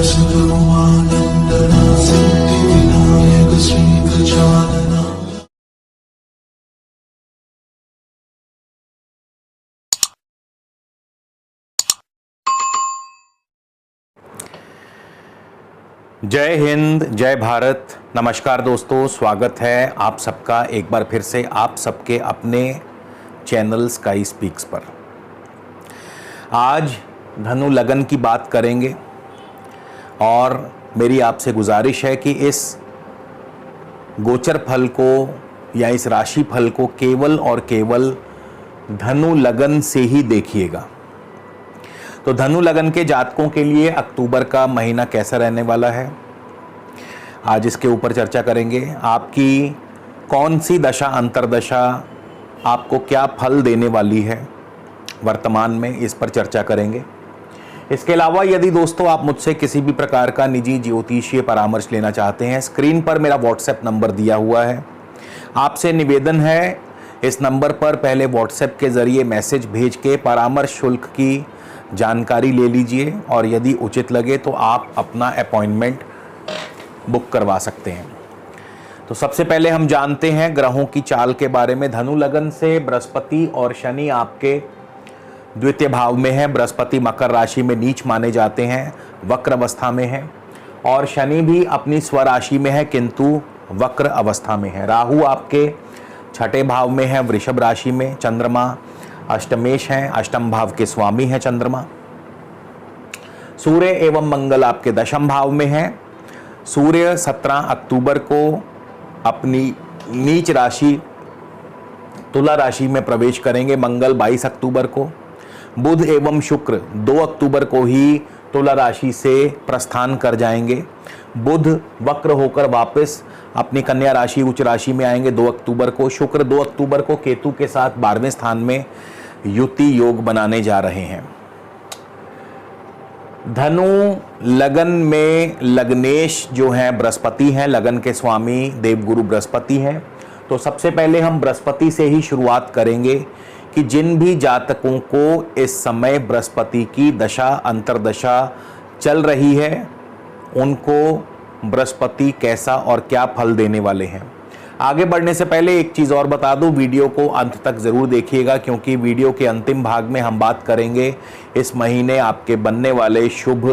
सद्गुरुमानन्दना सिद्धिविनायक श्रीगजानना। जय हिंद, जय भारत। नमस्कार दोस्तों, स्वागत है आप सबका एक बार फिर से आप सबके अपने चैनल स्काई स्पीक्स पर। आज धनु लगन की बात करेंगे और मेरी आपसे गुजारिश है कि इस गोचर फल को या इस राशि फल को केवल और केवल धनु लगन से ही देखिएगा। तो धनु लगन के जातकों के लिए अक्टूबर का महीना कैसा रहने वाला है, आज इसके ऊपर चर्चा करेंगे। आपकी कौन सी दशा अंतरदशा आपको क्या फल देने वाली है वर्तमान में, इस पर चर्चा करेंगे। इसके अलावा यदि दोस्तों आप मुझसे किसी भी प्रकार का निजी ज्योतिषीय परामर्श लेना चाहते हैं, स्क्रीन पर मेरा व्हाट्सएप नंबर दिया हुआ है। आपसे निवेदन है, इस नंबर पर पहले व्हाट्सएप के ज़रिए मैसेज भेज के परामर्श शुल्क की जानकारी ले लीजिए और यदि उचित लगे तो आप अपना अपॉइंटमेंट बुक करवा सकते हैं। तो सबसे पहले हम जानते हैं ग्रहों की चाल के बारे में। धनु लगन से बृहस्पति और शनि आपके द्वितीय भाव में है। बृहस्पति मकर राशि में नीच माने जाते हैं, वक्र अवस्था में है, और शनि भी अपनी स्वराशि में है किंतु वक्र अवस्था में है। राहु आपके छठे भाव में है, वृषभ राशि में। चंद्रमा अष्टमेश हैं, अष्टम भाव के स्वामी हैं चंद्रमा। सूर्य एवं मंगल आपके दशम भाव में हैं। सूर्य 17 अक्टूबर को अपनी नीच राशि तुला राशि में प्रवेश करेंगे, मंगल 22 अक्टूबर को। बुध एवं शुक्र 2 अक्टूबर को ही तुला राशि से प्रस्थान कर जाएंगे। बुध वक्र होकर वापस अपनी कन्या राशि उच्च राशि में आएंगे 2 अक्टूबर को। शुक्र 2 अक्टूबर को केतु के साथ 12वें स्थान में युति योग बनाने जा रहे हैं। धनु लगन में लग्नेश जो हैं बृहस्पति हैं, लगन के स्वामी देवगुरु बृहस्पति हैं। तो सबसे पहले हम बृहस्पति से ही शुरुआत करेंगे कि जिन भी जातकों को इस समय बृहस्पति की दशा अंतरदशा चल रही है उनको बृहस्पति कैसा और क्या फल देने वाले हैं। आगे बढ़ने से पहले एक चीज़ और बता दूं, वीडियो को अंत तक ज़रूर देखिएगा क्योंकि वीडियो के अंतिम भाग में हम बात करेंगे इस महीने आपके बनने वाले शुभ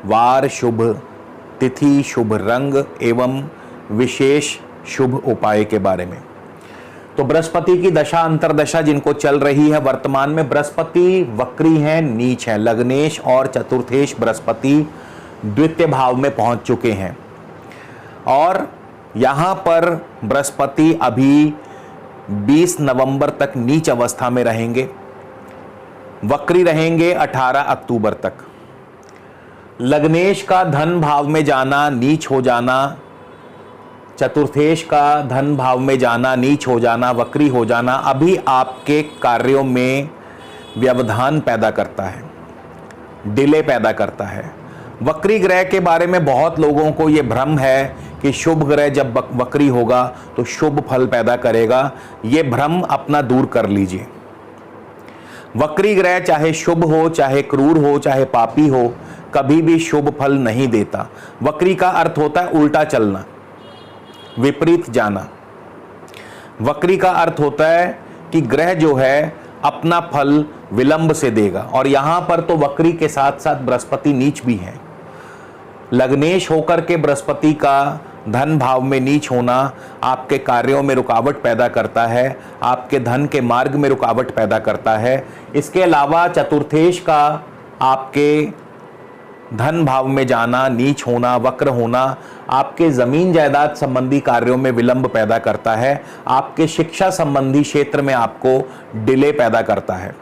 वार, शुभ तिथि, शुभ रंग एवं विशेष शुभ उपाय के बारे में। तो बृहस्पति की दशा अंतरदशा जिनको चल रही है वर्तमान में, बृहस्पति वक्री हैं, नीच हैं। लग्नेश और चतुर्थेश बृहस्पति द्वितीय भाव में पहुंच चुके हैं और यहां पर बृहस्पति अभी 20 नवंबर तक नीच अवस्था में रहेंगे, वक्री रहेंगे 18 अक्टूबर तक। लग्नेश का धन भाव में जाना, नीच हो जाना, चतुर्थेश का धन भाव में जाना, नीच हो जाना, वक्री हो जाना अभी आपके कार्यों में व्यवधान पैदा करता है, डिले पैदा करता है। वक्री ग्रह के बारे में बहुत लोगों को ये भ्रम है कि शुभ ग्रह जब वक्री होगा तो शुभ फल पैदा करेगा। ये भ्रम अपना दूर कर लीजिए। वक्री ग्रह चाहे शुभ हो, चाहे क्रूर हो, चाहे पापी हो, कभी भी शुभ फल नहीं देता। वक्री का अर्थ होता है उल्टा चलना, विपरीत जाना। वक्री का अर्थ होता है कि ग्रह जो है अपना फल विलंब से देगा और यहां पर तो वक्री के साथ साथ बृहस्पति नीच भी है। लग्नेश होकर के बृहस्पति का धन भाव में नीच होना आपके कार्यों में रुकावट पैदा करता है, आपके धन के मार्ग में रुकावट पैदा करता है। इसके अलावा चतुर्थेश का आपके धन भाव में जाना, नीच होना, वक्र होना आपके जमीन जायदाद संबंधी कार्यों में विलंब पैदा करता है, आपके शिक्षा संबंधी क्षेत्र में आपको डिले पैदा करता है।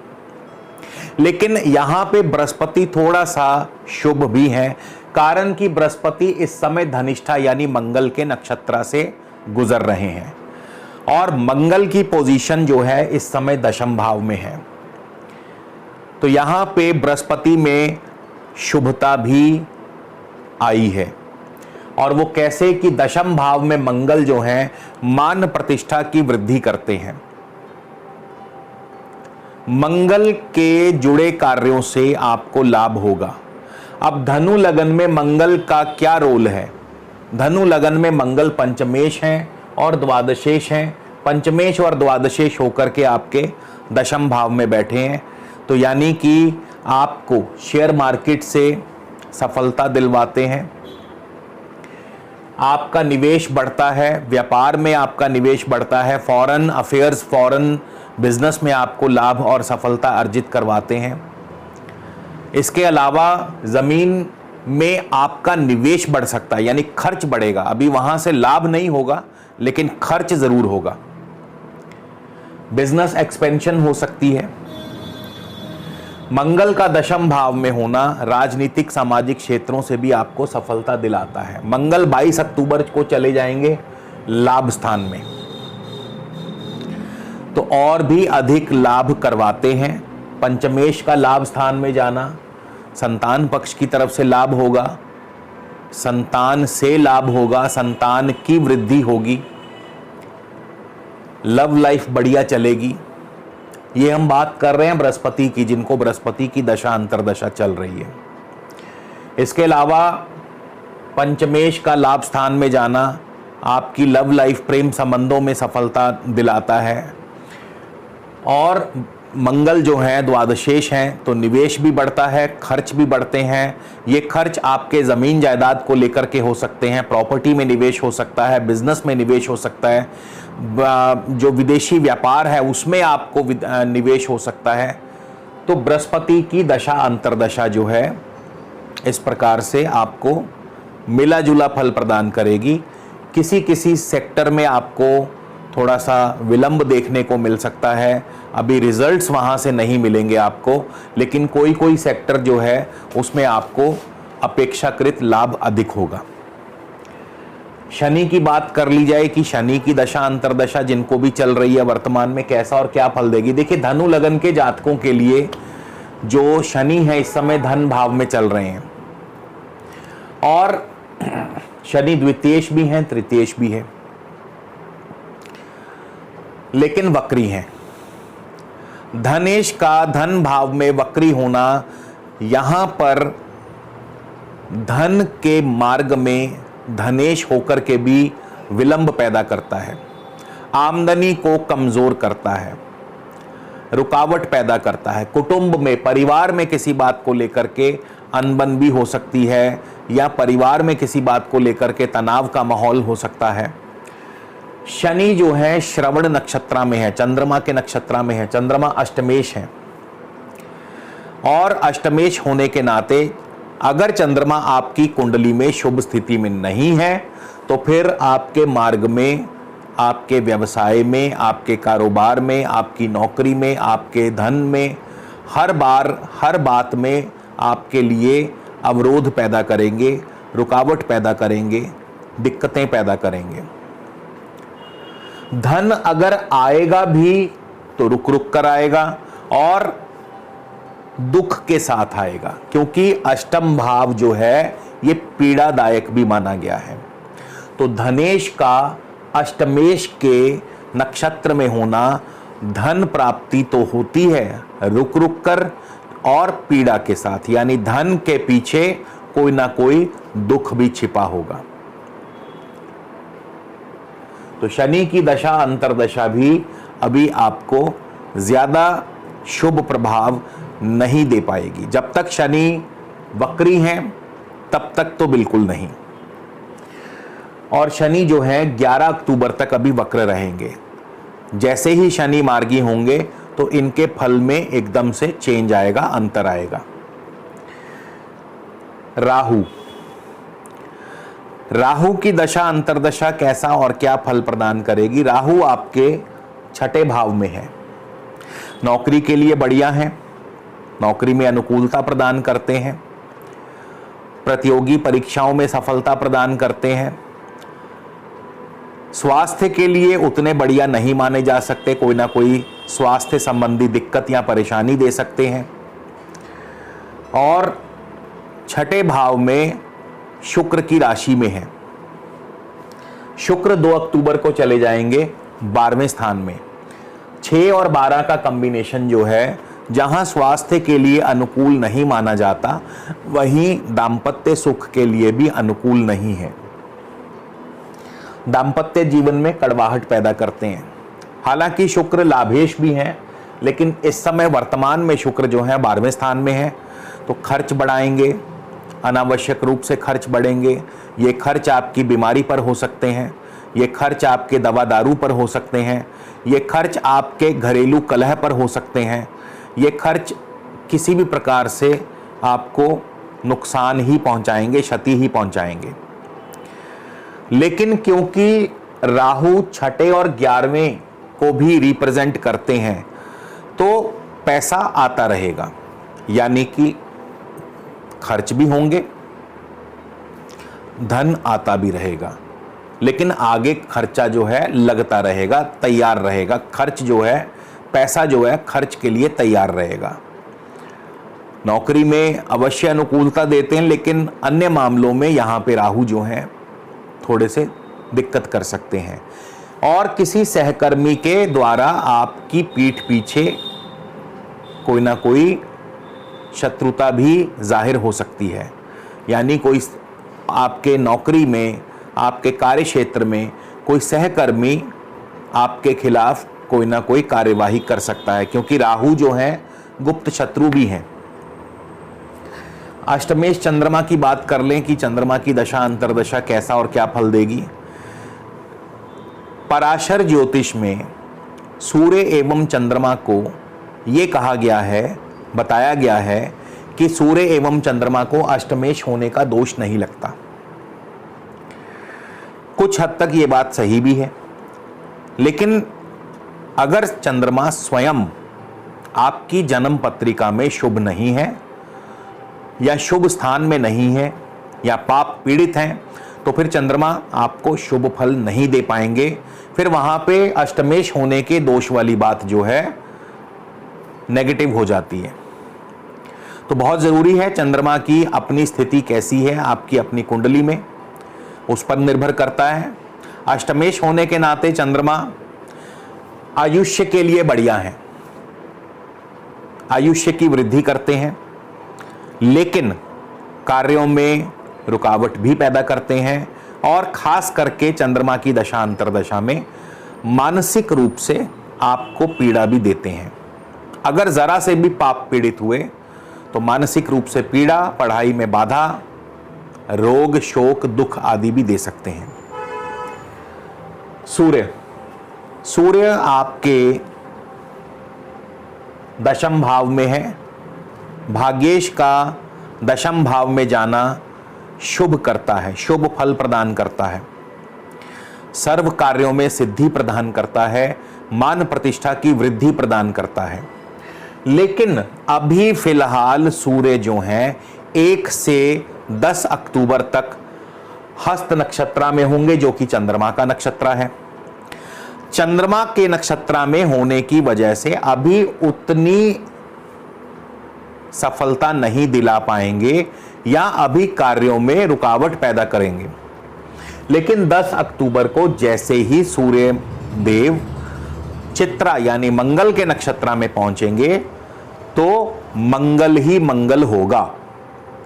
लेकिन यहां पे बृहस्पति थोड़ा सा शुभ भी है, कारण कि बृहस्पति इस समय धनिष्ठा यानी मंगल के नक्षत्र से गुजर रहे हैं और मंगल की पोजीशन जो है इस समय दशम भाव में है। तो यहां पे बृहस्पति में शुभता भी आई है और वो कैसे कि दशम भाव में मंगल जो है मान प्रतिष्ठा की वृद्धि करते हैं। मंगल के जुड़े कार्यों से आपको लाभ होगा। अब धनु लगन में मंगल का क्या रोल है? धनु लगन में मंगल पंचमेश हैं और द्वादशेश हैं। पंचमेश और द्वादशेश होकर के आपके दशम भाव में बैठे हैं, तो यानी कि आपको शेयर मार्केट से सफलता दिलवाते हैं, आपका निवेश बढ़ता है, व्यापार में आपका निवेश बढ़ता है, फॉरेन अफेयर्स, फॉरेन बिजनेस में आपको लाभ और सफलता अर्जित करवाते हैं। इसके अलावा ज़मीन में आपका निवेश बढ़ सकता है, यानी खर्च बढ़ेगा। अभी वहाँ से लाभ नहीं होगा लेकिन खर्च ज़रूर होगा। बिजनेस एक्सपेंशन हो सकती है। मंगल का दशम भाव में होना राजनीतिक सामाजिक क्षेत्रों से भी आपको सफलता दिलाता है। मंगल 22 अक्टूबर को चले जाएंगे लाभ स्थान में, तो और भी अधिक लाभ करवाते हैं। पंचमेश का लाभ स्थान में जाना, संतान पक्ष की तरफ से लाभ होगा, संतान से लाभ होगा, संतान की वृद्धि होगी, लव लाइफ बढ़िया चलेगी। ये हम बात कर रहे हैं बृहस्पति की, जिनको बृहस्पति की दशा अंतरदशा चल रही है। इसके अलावा पंचमेश का लाभ स्थान में जाना आपकी लव लाइफ, प्रेम संबंधों में सफलता दिलाता है। और मंगल जो है द्वादशेश हैं, तो निवेश भी बढ़ता है, खर्च भी बढ़ते हैं। ये खर्च आपके ज़मीन जायदाद को लेकर के हो सकते हैं, प्रॉपर्टी में निवेश हो सकता है, बिजनेस में निवेश हो सकता है, जो विदेशी व्यापार है उसमें आपको निवेश हो सकता है। तो बृहस्पति की दशा अंतरदशा जो है इस प्रकार से आपको मिला जुला फल प्रदान करेगी। किसी किसी सेक्टर में आपको थोड़ा सा विलंब देखने को मिल सकता है, अभी रिजल्ट्स वहाँ से नहीं मिलेंगे आपको, लेकिन कोई कोई सेक्टर जो है उसमें आपको अपेक्षाकृत लाभ अधिक होगा। शनि की बात कर ली जाए कि शनि की दशा अंतरदशा जिनको भी चल रही है वर्तमान में कैसा और क्या फल देगी। देखिए, धनु लगन के जातकों के लिए जो शनि है इस समय धन भाव में चल रहे हैं, और शनि द्वितीयेश भी हैं, तृतीयेश भी है, लेकिन वक्री हैं। धनेश का धन भाव में वक्री होना यहां पर धन के मार्ग में धनेश होकर के भी विलंब पैदा करता है, आमदनी को कमजोर करता है, रुकावट पैदा करता है। कुटुंब में, परिवार में किसी बात को लेकर के अनबन भी हो सकती है, या परिवार में किसी बात को लेकर के तनाव का माहौल हो सकता है। शनि जो है श्रवण नक्षत्र में है, चंद्रमा के नक्षत्र में है, चंद्रमा अष्टमेश है, और अष्टमेश होने के नाते अगर चंद्रमा आपकी कुंडली में शुभ स्थिति में नहीं है तो फिर आपके मार्ग में, आपके व्यवसाय में, आपके कारोबार में, आपकी नौकरी में, आपके धन में, हर बार हर बात में आपके लिए अवरोध पैदा करेंगे, रुकावट पैदा करेंगे, दिक्कतें पैदा करेंगे। धन अगर आएगा भी तो रुक रुक कर आएगा और दुख के साथ आएगा, क्योंकि अष्टम भाव जो है ये पीड़ादायक भी माना गया है। तो धनेश का अष्टमेश के नक्षत्र में होना, धन प्राप्ति तो होती है रुक रुक कर और पीड़ा के साथ, यानी धन के पीछे कोई ना कोई दुख भी छिपा होगा। तो शनि की दशा अंतरदशा भी अभी आपको ज्यादा शुभ प्रभाव नहीं दे पाएगी। जब तक शनि वक्री हैं तब तक तो बिल्कुल नहीं, और शनि जो है 11 अक्टूबर तक अभी वक्र रहेंगे। जैसे ही शनि मार्गी होंगे तो इनके फल में एकदम से चेंज आएगा, अंतर आएगा। राहु की दशा अंतरदशा कैसा और क्या फल प्रदान करेगी। राहु आपके छठे भाव में है, नौकरी के लिए बढ़िया है, नौकरी में अनुकूलता प्रदान करते हैं, प्रतियोगी परीक्षाओं में सफलता प्रदान करते हैं। स्वास्थ्य के लिए उतने बढ़िया नहीं माने जा सकते, कोई ना कोई स्वास्थ्य संबंधी दिक्कत या परेशानी दे सकते हैं। और छठे भाव में शुक्र की राशि में है, शुक्र 2 अक्टूबर को चले जाएंगे 12वें स्थान में। 6 और 12 का कॉम्बिनेशन जो है जहां स्वास्थ्य के लिए अनुकूल नहीं माना जाता, वहीं दाम्पत्य सुख के लिए भी अनुकूल नहीं है। दाम्पत्य जीवन में कड़वाहट पैदा करते हैं। हालांकि शुक्र लाभेश भी हैं, लेकिन इस समय वर्तमान में शुक्र जो है 12वें स्थान में है, तो खर्च बढ़ाएंगे, अनावश्यक रूप से खर्च बढ़ेंगे। ये खर्च आपकी बीमारी पर हो सकते हैं, ये खर्च आपके दवा दारू पर हो सकते हैं, ये खर्च आपके घरेलू कलह पर हो सकते हैं, ये खर्च किसी भी प्रकार से आपको नुकसान ही पहुंचाएंगे, क्षति ही पहुंचाएंगे। लेकिन क्योंकि राहु छठे और 11वें को भी रिप्रेजेंट करते हैं, तो पैसा आता रहेगा, यानी कि खर्च भी होंगे, धन आता भी रहेगा, लेकिन आगे खर्चा जो है लगता रहेगा, तैयार रहेगा। खर्च जो है, पैसा जो है खर्च के लिए तैयार रहेगा। नौकरी में अवश्य अनुकूलता देते हैं, लेकिन अन्य मामलों में यहाँ पे राहु जो हैं थोड़े से दिक्कत कर सकते हैं। और किसी सहकर्मी के द्वारा आपकी पीठ पीछे कोई ना कोई शत्रुता भी जाहिर हो सकती है, यानी कोई आपके नौकरी में, आपके कार्य क्षेत्र में कोई सहकर्मी आपके खिलाफ कोई ना कोई कार्यवाही कर सकता है, क्योंकि राहु जो है गुप्त शत्रु भी हैं। अष्टमेश चंद्रमा की बात कर लें कि चंद्रमा की दशा अंतर्दशा कैसा और क्या फल देगी। पराशर ज्योतिष में सूर्य एवं चंद्रमा को ये कहा गया है, बताया गया है कि सूर्य एवं चंद्रमा को अष्टमेश होने का दोष नहीं लगता। कुछ हद तक ये बात सही भी है, लेकिन अगर चंद्रमा स्वयं आपकी जन्म पत्रिका में शुभ नहीं है, या शुभ स्थान में नहीं है, या पाप पीड़ित हैं, तो फिर चंद्रमा आपको शुभ फल नहीं दे पाएंगे। फिर वहां पे अष्टमेश होने के दोष वाली बात जो है नेगेटिव हो जाती है। तो बहुत जरूरी है, चंद्रमा की अपनी स्थिति कैसी है आपकी अपनी कुंडली में, उस पर निर्भर करता है। अष्टमेश होने के नाते चंद्रमा आयुष्य के लिए बढ़िया है, आयुष्य की वृद्धि करते हैं, लेकिन कार्यों में रुकावट भी पैदा करते हैं, और खास करके चंद्रमा की दशा अंतर्दशा में मानसिक रूप से आपको पीड़ा भी देते हैं। अगर जरा से भी पाप पीड़ित हुए तो मानसिक रूप से पीड़ा, पढ़ाई में बाधा, रोग, शोक, दुख आदि भी दे सकते हैं। सूर्य आपके दशम भाव में है। भाग्येश का दशम भाव में जाना शुभ करता है, शुभ फल प्रदान करता है, सर्व कार्यों में सिद्धि प्रदान करता है, मान प्रतिष्ठा की वृद्धि प्रदान करता है। लेकिन अभी फिलहाल सूर्य जो हैं 1 से 10 अक्टूबर तक हस्त नक्षत्र में होंगे, जो कि चंद्रमा का नक्षत्र है। चंद्रमा के नक्षत्र में होने की वजह से अभी उतनी सफलता नहीं दिला पाएंगे, या अभी कार्यों में रुकावट पैदा करेंगे। लेकिन 10 अक्टूबर को जैसे ही सूर्य देव चित्रा यानी मंगल के नक्षत्र में पहुंचेंगे, तो मंगल ही मंगल होगा।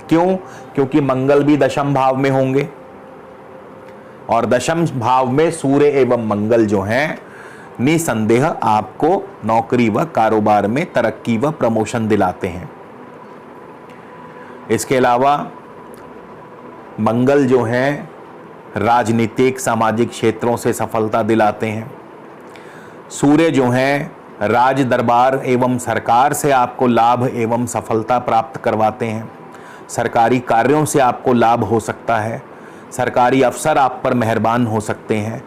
क्यों? क्योंकि मंगल भी दशम भाव में होंगे, और दशम भाव में सूर्य एवं मंगल जो हैं निसंदेह आपको नौकरी व कारोबार में तरक्की व प्रमोशन दिलाते हैं। इसके अलावा मंगल जो हैं राजनीतिक सामाजिक क्षेत्रों से सफलता दिलाते हैं। सूर्य जो हैं राज दरबार एवं सरकार से आपको लाभ एवं सफलता प्राप्त करवाते हैं। सरकारी कार्यों से आपको लाभ हो सकता है, सरकारी अफसर आप पर मेहरबान हो सकते हैं।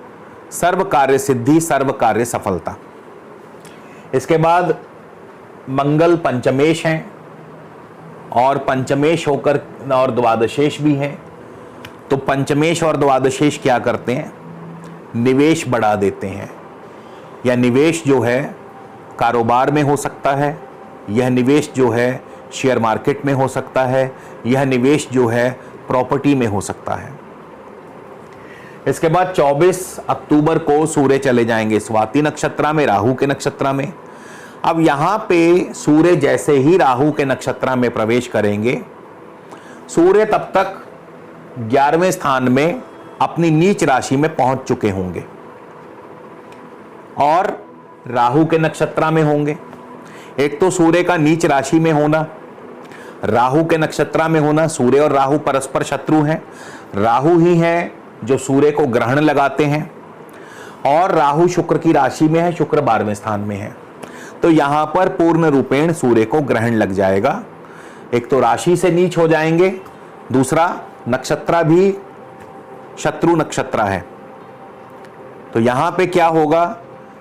सर्व कार्य सिद्धि, सर्व कार्य सफलता। इसके बाद मंगल पंचमेश हैं, और पंचमेश होकर और द्वादशेश भी हैं। तो पंचमेश और द्वादशेश क्या करते हैं? निवेश बढ़ा देते हैं, या निवेश जो है कारोबार में हो सकता है, यह निवेश जो है शेयर मार्केट में हो सकता है, यह निवेश जो है प्रॉपर्टी में हो सकता है। इसके बाद 24 अक्टूबर को सूर्य चले जाएंगे स्वाति नक्षत्र में, राहु के नक्षत्र में। अब यहां पे सूर्य जैसे ही राहु के नक्षत्र में प्रवेश करेंगे, सूर्य तब तक 11वें स्थान में अपनी नीच राशि में पहुंच चुके होंगे और राहु के नक्षत्र में होंगे। एक तो सूर्य का नीच राशि में होना, राहु के नक्षत्र में होना। सूर्य और राहु परस्पर शत्रु हैं। राहु ही है जो सूर्य को ग्रहण लगाते हैं और राहु शुक्र की राशि में है, शुक्र 12वें स्थान में है। तो यहां पर पूर्ण रूपेण सूर्य को ग्रहण लग जाएगा। एक तो राशि से नीच हो जाएंगे, दूसरा नक्षत्र भी शत्रु नक्षत्र है। तो यहां पे क्या होगा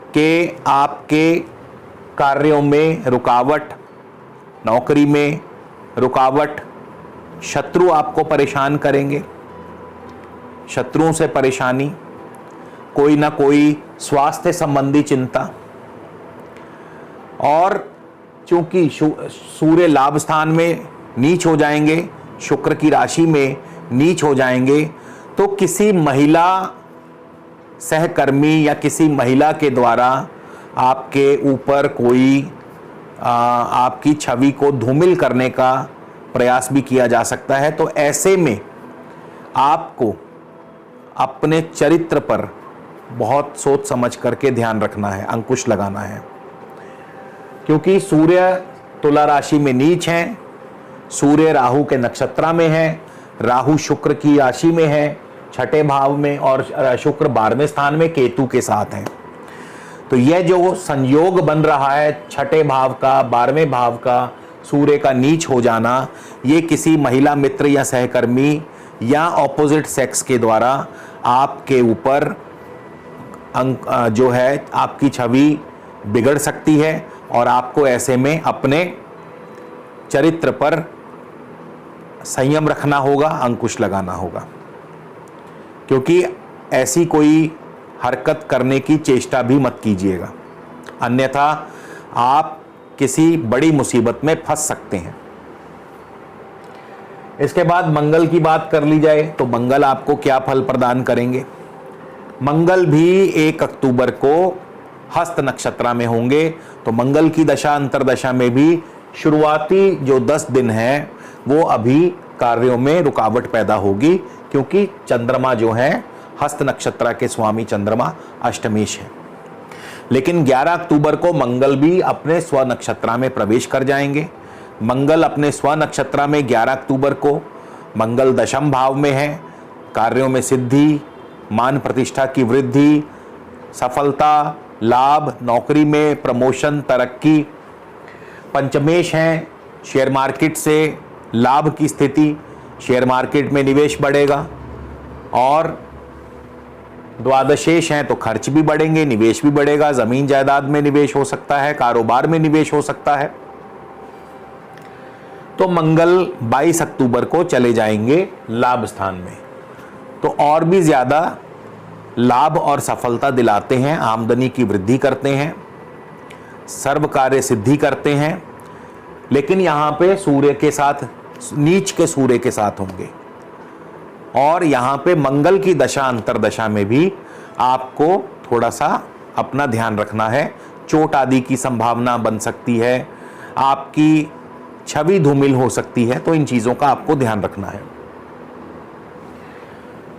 कि आपके कार्यों में रुकावट, नौकरी में रुकावट, शत्रु आपको परेशान करेंगे, शत्रुओं से परेशानी, कोई ना कोई स्वास्थ्य संबंधी चिंता। और चूंकि सूर्य लाभ स्थान में नीच हो जाएंगे, शुक्र की राशि में नीच हो जाएंगे, तो किसी महिला सहकर्मी या किसी महिला के द्वारा आपके ऊपर कोई आपकी छवि को धूमिल करने का प्रयास भी किया जा सकता है। तो ऐसे में आपको अपने चरित्र पर बहुत सोच समझ करके ध्यान रखना है, अंकुश लगाना है, क्योंकि सूर्य तुला राशि में नीच है, सूर्य राहु के नक्षत्र में है, राहु शुक्र की राशि में है 6ठे भाव में, और शुक्र 12वें स्थान में केतु के साथ है। तो यह जो संयोग बन रहा है 6ठे भाव का, 12वें भाव का सूर्य का नीच हो जाना, ये किसी महिला मित्र या सहकर्मी या ऑपोजिट सेक्स के द्वारा आपके ऊपर जो है आपकी छवि बिगड़ सकती है और आपको ऐसे में अपने चरित्र पर संयम रखना होगा, अंकुश लगाना होगा, क्योंकि ऐसी कोई हरकत करने की चेष्टा भी मत कीजिएगा, अन्यथा आप किसी बड़ी मुसीबत में फंस सकते हैं। इसके बाद मंगल की बात कर ली जाए तो मंगल आपको क्या फल प्रदान करेंगे। मंगल भी 1 अक्टूबर को हस्त नक्षत्र में होंगे। तो मंगल की दशा अंतरदशा में भी शुरुआती जो 10 दिन है वो अभी कार्यों में रुकावट पैदा होगी, क्योंकि चंद्रमा जो है हस्त नक्षत्र के स्वामी चंद्रमा अष्टमेश है। लेकिन 11 अक्टूबर को मंगल भी अपने स्व नक्षत्र में प्रवेश कर जाएंगे। मंगल अपने स्व नक्षत्र में 11 अक्टूबर को मंगल दशम भाव में है। कार्यों में सिद्धि, मान प्रतिष्ठा की वृद्धि, सफलता, लाभ, नौकरी में प्रमोशन, तरक्की। पंचमेश हैं, शेयर मार्केट से लाभ की स्थिति, शेयर मार्केट में निवेश बढ़ेगा। और द्वादशेश हैं तो खर्च भी बढ़ेंगे, निवेश भी बढ़ेगा, जमीन जायदाद में निवेश हो सकता है, कारोबार में निवेश हो सकता है। तो मंगल 22 अक्टूबर को चले जाएंगे लाभ स्थान में, तो और भी ज्यादा लाभ और सफलता दिलाते हैं, आमदनी की वृद्धि करते हैं, सर्व कार्य सिद्धि करते हैं। लेकिन यहां पे सूर्य के साथ, नीच के सूर्य के साथ होंगे। और यहां पे मंगल की दशा अंतरदशा में भी आपको थोड़ा सा अपना ध्यान रखना है, चोट आदि की संभावना बन सकती है, आपकी छवि धूमिल हो सकती है, तो इन चीजों का आपको ध्यान रखना है।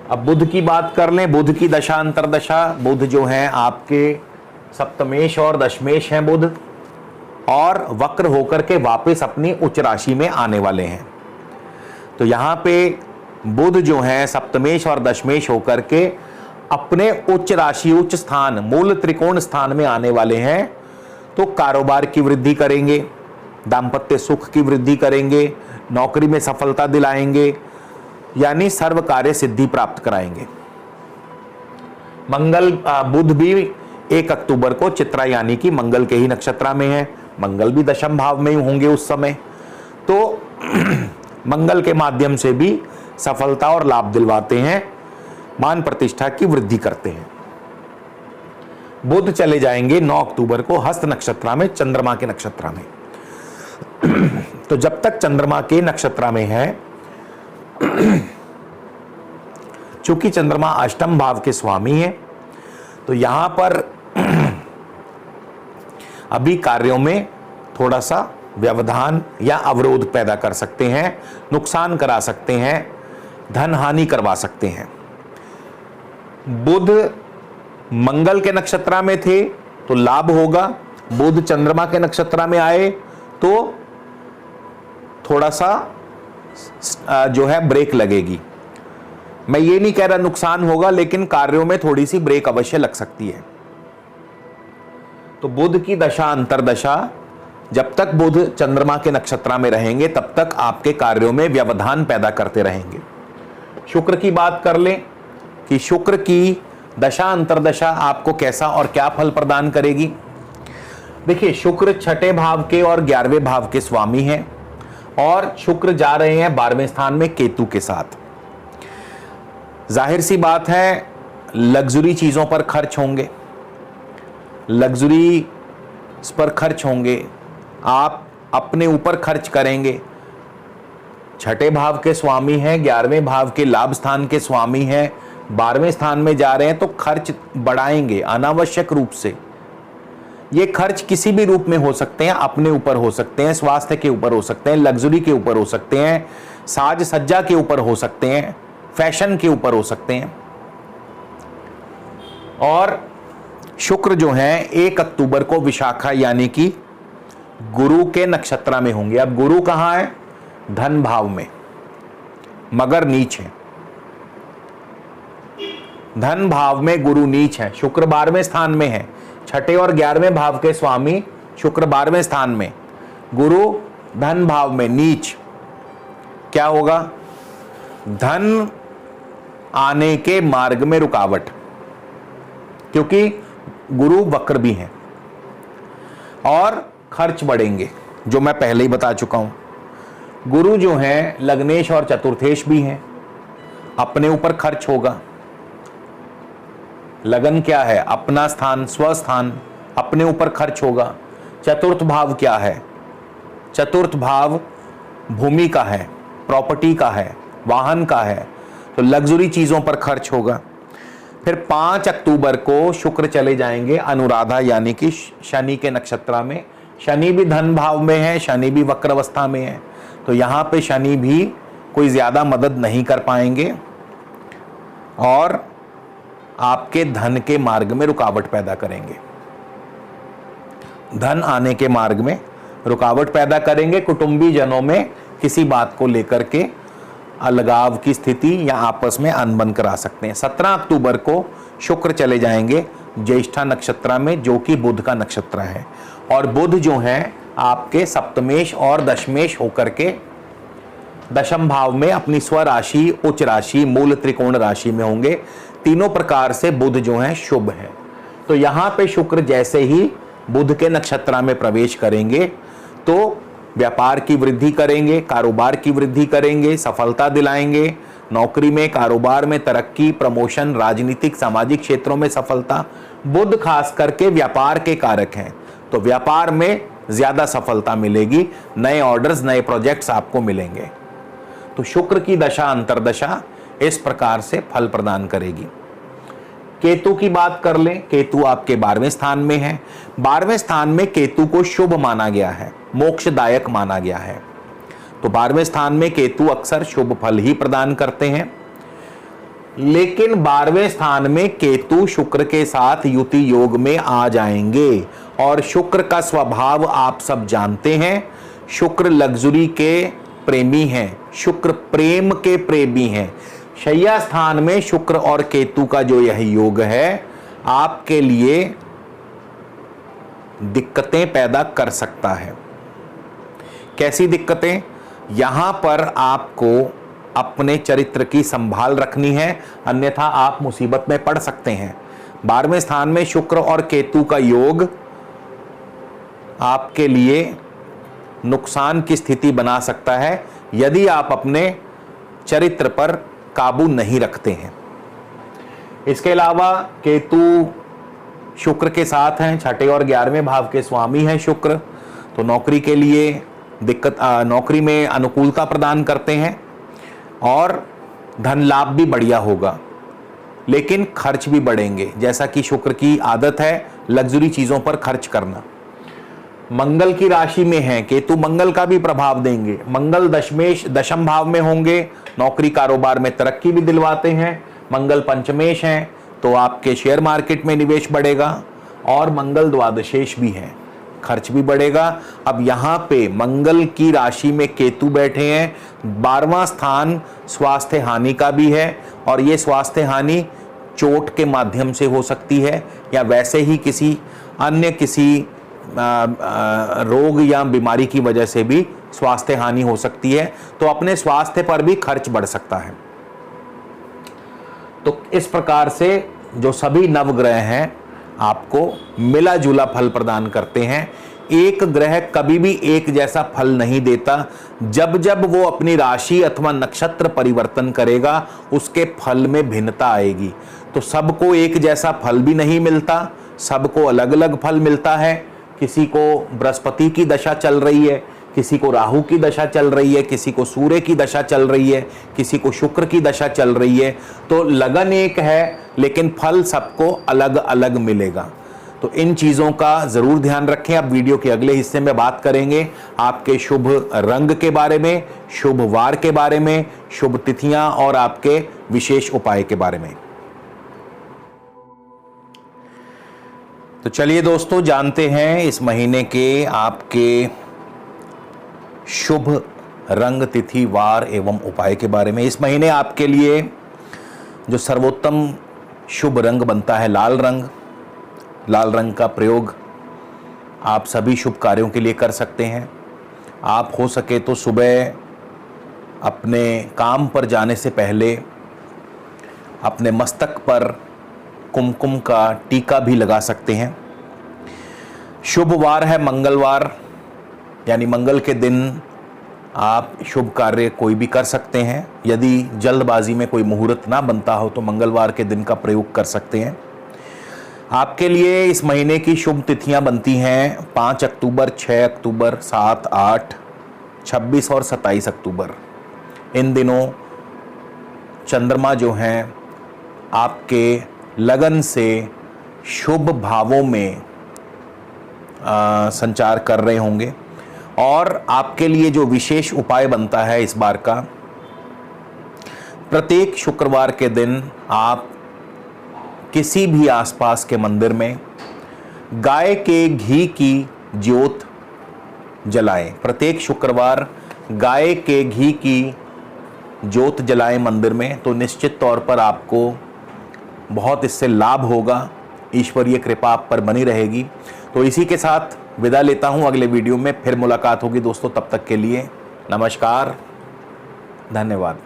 अब बुध की बात कर लें। बुध की दशा अंतरदशा, बुध जो है आपके सप्तमेश और दशमेश हैं बुध, और वक्र होकर के वापस अपनी उच्च राशि में आने वाले हैं। तो यहां पे बुध जो है सप्तमेश और दशमेश होकर के अपने उच्च राशि, उच्च स्थान, मूल त्रिकोण स्थान में आने वाले हैं। तो कारोबार की वृद्धि करेंगे, दाम्पत्य सुख की वृद्धि करेंगे, नौकरी में सफलता दिलाएंगे, यानी सर्व कार्य सिद्धि प्राप्त कराएंगे। मंगल, बुध भी 1 अक्टूबर को चित्रा यानी कि मंगल के ही नक्षत्र में है। मंगल भी दशम भाव में ही होंगे उस समय। तो मंगल के माध्यम से भी सफलता और लाभ दिलवाते हैं, मान प्रतिष्ठा की वृद्धि करते हैं। बुध चले जाएंगे 9 अक्टूबर को हस्त नक्षत्र में, चंद्रमा के नक्षत्र में। तो जब तक चंद्रमा के नक्षत्र में है, चूंकि चंद्रमा अष्टम भाव के स्वामी है, तो यहां पर अभी कार्यों में थोड़ा सा व्यवधान या अवरोध पैदा कर सकते हैं, नुकसान करा सकते हैं, धन हानि करवा सकते हैं। बुध मंगल के नक्षत्र में थे तो लाभ होगा, बुध चंद्रमा के नक्षत्र में आए तो थोड़ा सा जो है ब्रेक लगेगी। मैं ये नहीं कह रहा नुकसान होगा, लेकिन कार्यों में थोड़ी सी ब्रेक अवश्य लग सकती है। तो बुध की दशा अंतरदशा, जब तक बुध चंद्रमा के नक्षत्र में रहेंगे तब तक आपके कार्यों में व्यवधान पैदा करते रहेंगे। शुक्र की बात कर लें कि शुक्र की दशा अंतरदशा आपको कैसा और क्या फल प्रदान करेगी। देखिए, शुक्र छठे भाव के और 11वें भाव के स्वामी हैं और शुक्र जा रहे हैं 12वें स्थान में केतु के साथ। जाहिर सी बात है, लग्जरी चीजों पर खर्च होंगे, लग्जरी पर खर्च होंगे, आप अपने ऊपर खर्च करेंगे। छठे भाव के स्वामी हैं, 11वें भाव के लाभ स्थान के स्वामी हैं, 12वें स्थान में जा रहे हैं तो खर्च बढ़ाएंगे अनावश्यक रूप से। ये खर्च किसी भी रूप में हो सकते हैं, अपने ऊपर हो सकते हैं, स्वास्थ्य के ऊपर हो सकते हैं, लग्जरी के ऊपर हो सकते हैं, साज सज्जा के ऊपर हो सकते हैं, फैशन के ऊपर हो सकते हैं। और शुक्र जो है 1 अक्टूबर को विशाखा यानी कि गुरु के नक्षत्र में होंगे। अब गुरु कहां है? धन भाव में, मगर नीच है। धन भाव में गुरु नीच है। शुक्र 12वें स्थान में है, छठे और 11वें भाव के स्वामी शुक्र 12वें स्थान में, गुरु धन भाव में नीच। क्या होगा? धन आने के मार्ग में रुकावट, क्योंकि गुरु वक्र भी हैं, और खर्च बढ़ेंगे, जो मैं पहले ही बता चुका हूं। गुरु जो हैं लग्नेश और चतुर्थेश भी हैं, अपने ऊपर खर्च होगा। लगन क्या है? अपना स्थान, स्वस्थान, अपने ऊपर खर्च होगा। चतुर्थ भाव क्या है? चतुर्थ भाव भूमि का है, प्रॉपर्टी का है, वाहन का है, तो लग्जरी चीजों पर खर्च होगा। फिर 5 अक्टूबर को शुक्र चले जाएंगे अनुराधा यानी कि शनि के नक्षत्र में। शनि भी धन भाव में है, शनि भी वक्र अवस्था में है, तो यहां पे शनि भी कोई ज्यादा मदद नहीं कर पाएंगे और आपके धन के मार्ग में रुकावट पैदा करेंगे। धन आने के मार्ग में रुकावट पैदा करेंगे। कुटुंबी जनों में किसी बात को लेकर के अलगाव की स्थिति या आपस में अनबन करा सकते हैं। 17 अक्टूबर को शुक्र चले जाएंगे ज्येष्ठा नक्षत्र में, जो कि बुध का नक्षत्र है, और बुध जो है आपके सप्तमेश और दशमेश होकर के दशम भाव में अपनी स्वराशि, उच्च राशि, मूल त्रिकोण राशि में होंगे। तीनों प्रकार से बुध जो है शुभ है। तो यहां पे शुक्र जैसे ही बुध के नक्षत्र में प्रवेश करेंगे तो व्यापार की वृद्धि करेंगे, कारोबार की वृद्धि करेंगे, सफलता दिलाएंगे, नौकरी में, कारोबार में तरक्की, प्रमोशन, राजनीतिक सामाजिक क्षेत्रों में सफलता। बुध खास करके व्यापार के कारक हैं, तो व्यापार में ज्यादा सफलता मिलेगी, नए ऑर्डर्स, नए प्रोजेक्ट्स आपको मिलेंगे। तो शुक्र की दशा अंतरदशा इस प्रकार से फल प्रदान करेगी। केतु की बात कर लें, केतु आपके 12वें स्थान में है। 12वें स्थान में केतु को शुभ माना गया है, मोक्षदायक माना गया है। तो 12वें स्थान में केतु अक्सर शुभ फल ही प्रदान करते हैं, लेकिन 12वें स्थान में केतु शुक्र के साथ युति योग में आ जाएंगे। और शुक्र का स्वभाव आप सब जानते हैं, शुक्र लग्जरी के प्रेमी हैं, शुक्र प्रेम के प्रेमी हैं। शय्या स्थान में शुक्र और केतु का जो यह योग है आपके लिए दिक्कतें पैदा कर सकता है। कैसी दिक्कतें? यहां पर आपको अपने चरित्र की संभाल रखनी है, अन्यथा आप मुसीबत में पड़ सकते हैं। 12वें स्थान में शुक्र और केतु का योग आपके लिए नुकसान की स्थिति बना सकता है यदि आप अपने चरित्र पर काबू नहीं रखते हैं। इसके अलावा केतु शुक्र के साथ हैं, छठे और 11वें भाव के स्वामी हैं शुक्र, तो नौकरी के लिए नौकरी में अनुकूलता प्रदान करते हैं और धन लाभ भी बढ़िया होगा, लेकिन खर्च भी बढ़ेंगे, जैसा कि शुक्र की आदत है लग्जरी चीजों पर खर्च करना। मंगल की राशि में हैं, केतु मंगल का भी प्रभाव देंगे। मंगल दशमेश दशम भाव में होंगे, नौकरी कारोबार में तरक्की भी दिलवाते हैं। मंगल पंचमेश हैं तो आपके शेयर मार्केट में निवेश बढ़ेगा, और मंगल द्वादशेश भी है, खर्च भी बढ़ेगा। अब यहाँ पे मंगल की राशि में केतु बैठे हैं, 12वां स्थान स्वास्थ्य हानि का भी है, और ये स्वास्थ्य हानि चोट के माध्यम से हो सकती है, या वैसे ही किसी अन्य रोग या बीमारी की वजह से भी स्वास्थ्य हानि हो सकती है। तो अपने स्वास्थ्य पर भी खर्च बढ़ सकता है। तो इस प्रकार से जो सभी नवग्रह हैं आपको मिला जुला फल प्रदान करते हैं। एक ग्रह कभी भी एक जैसा फल नहीं देता। जब जब वो अपनी राशि अथवा नक्षत्र परिवर्तन करेगा उसके फल में भिन्नता आएगी। तो सबको एक जैसा फल भी नहीं मिलता, सबको अलग अलग फल मिलता है। किसी को बृहस्पति की दशा चल रही है, किसी को राहु की दशा चल रही है, किसी को सूर्य की दशा चल रही है, किसी को शुक्र की दशा चल रही है। तो लगन एक है लेकिन फल सबको अलग अलग मिलेगा। तो इन चीज़ों का ज़रूर ध्यान रखें। अब वीडियो के अगले हिस्से में बात करेंगे आपके शुभ रंग के बारे में, शुभ वार के बारे में, शुभ तिथियां और आपके विशेष उपाय के बारे में। तो चलिए दोस्तों, जानते हैं इस महीने के आपके शुभ रंग, तिथि, वार एवं उपाय के बारे में। इस महीने आपके लिए जो सर्वोत्तम शुभ रंग बनता है लाल रंग। लाल रंग का प्रयोग आप सभी शुभ कार्यों के लिए कर सकते हैं। आप हो सके तो सुबह अपने काम पर जाने से पहले अपने मस्तक पर कुमकुम का टीका भी लगा सकते हैं। शुभ वार है मंगलवार, यानी मंगल के दिन आप शुभ कार्य कोई भी कर सकते हैं। यदि जल्दबाजी में कोई मुहूर्त ना बनता हो तो मंगलवार के दिन का प्रयोग कर सकते हैं। आपके लिए इस महीने की शुभ तिथियां बनती हैं 5 अक्टूबर, 6 अक्टूबर, 7, 8, 26 और 27 अक्टूबर। इन दिनों चंद्रमा जो हैं आपके लगन से शुभ भावों में संचार कर रहे होंगे। और आपके लिए जो विशेष उपाय बनता है इस बार का, प्रत्येक शुक्रवार के दिन आप किसी भी आसपास के मंदिर में गाय के घी की ज्योत जलाएं। प्रत्येक शुक्रवार गाय के घी की ज्योत जलाएं मंदिर में, तो निश्चित तौर पर आपको बहुत इससे लाभ होगा। ईश्वरीय कृपा आप पर बनी रहेगी। तो इसी के साथ विदा लेता हूं। अगले वीडियो में फिर मुलाकात होगी दोस्तों। तब तक के लिए नमस्कार, धन्यवाद।